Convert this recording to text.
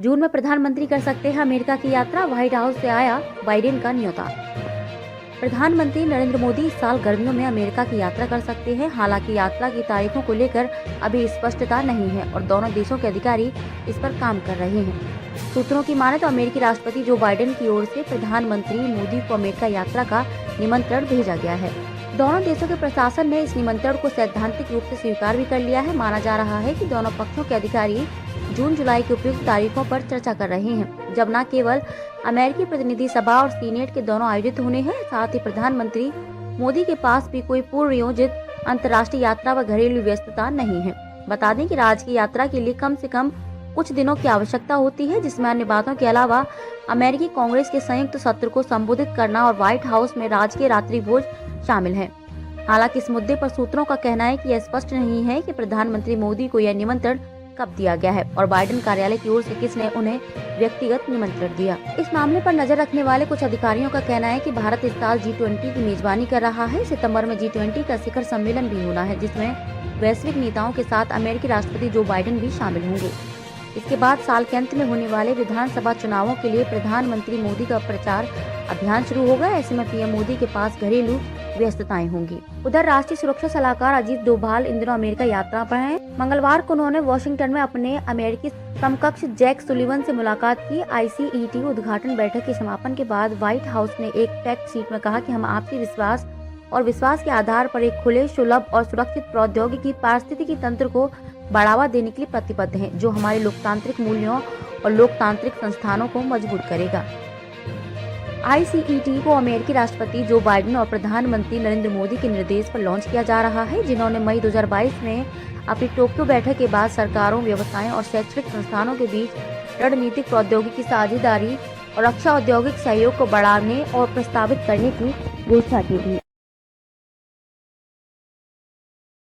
जून में प्रधानमंत्री कर सकते हैं अमेरिका की यात्रा, व्हाइट हाउस से आया बाइडेन का न्योता। प्रधानमंत्री नरेंद्र मोदी इस साल गर्मियों में अमेरिका की यात्रा कर सकते हैं। हालांकि यात्रा की तारीखों को लेकर अभी स्पष्टता नहीं है और दोनों देशों के अधिकारी इस पर काम कर रहे हैं। सूत्रों की माने तो अमेरिकी राष्ट्रपति जो बाइडेन की ओर से प्रधानमंत्री मोदी को अमेरिका यात्रा का निमंत्रण भेजा गया है। दोनों देशों के प्रशासन ने इस निमंत्रण को सैद्धांतिक रूप से स्वीकार भी कर लिया है। माना जा रहा है कि दोनों पक्षों के अधिकारी जून जुलाई की उपयुक्त तारीखों पर चर्चा कर रहे हैं, जब न केवल अमेरिकी प्रतिनिधि सभा और सीनेट के दोनों आयोजित होने हैं, साथ ही प्रधानमंत्री मोदी के पास भी कोई पूर्व नियोजित अंतर्राष्ट्रीय यात्रा व घरेलू व्यस्तता नहीं है। बता दें कि राजकीय यात्रा के लिए कम से कम कुछ दिनों की आवश्यकता होती है, जिसमें अन्य बातों के अलावा अमेरिकी कांग्रेस के संयुक्त सत्र को संबोधित करना और व्हाइट हाउस में राजकीय रात्रि भोज शामिल है। हालांकि इस मुद्दे पर सूत्रों का कहना है कि यह स्पष्ट नहीं है कि प्रधानमंत्री मोदी को यह निमंत्रण कब दिया गया है और बाइडेन कार्यालय की ओर से किसने उन्हें व्यक्तिगत निमंत्रण दिया। इस मामले पर नजर रखने वाले कुछ अधिकारियों का कहना है कि भारत इस साल G20 की मेजबानी कर रहा है। सितंबर में G20 का शिखर सम्मेलन भी होना है, जिसमें वैश्विक नेताओं के साथ अमेरिकी राष्ट्रपति जो बाइडेन भी शामिल होंगे। इसके बाद साल के अंत में होने वाले विधानसभा चुनावों के लिए प्रधानमंत्री मोदी का प्रचार अभियान शुरू होगा। ऐसे में पीएम मोदी के पास घरेलू व्यस्तताएं होंगी। उधर राष्ट्रीय सुरक्षा सलाहकार अजीत डोभाल इन दिनों अमेरिका यात्रा पर हैं। मंगलवार को उन्होंने वॉशिंगटन में अपने अमेरिकी समकक्ष जैक सुलिवन से मुलाकात की। ICET उद्घाटन बैठक के समापन के बाद व्हाइट हाउस ने एक फैक्ट शीट में कहा कि हम आपसी विश्वास और विश्वास के आधार पर एक खुले, सुलभ और सुरक्षित प्रौद्योगिकी पारिस्थितिकी तंत्र को बढ़ावा देने के लिए प्रतिबद्ध हैं, जो हमारे लोकतांत्रिक मूल्यों और लोकतांत्रिक संस्थानों को मजबूत करेगा। ICET को अमेरिकी राष्ट्रपति जो बाइडेन और प्रधानमंत्री नरेंद्र मोदी के निर्देश पर लॉन्च किया जा रहा है, जिन्होंने मई 2022 में अपनी टोक्यो बैठक के बाद सरकारों, व्यवसायों और शैक्षणिक संस्थानों के बीच रणनीतिक प्रौद्योगिकी साझेदारी और रक्षा औद्योगिक सहयोग को बढ़ाने और प्रस्तावित करने की घोषणा की थी।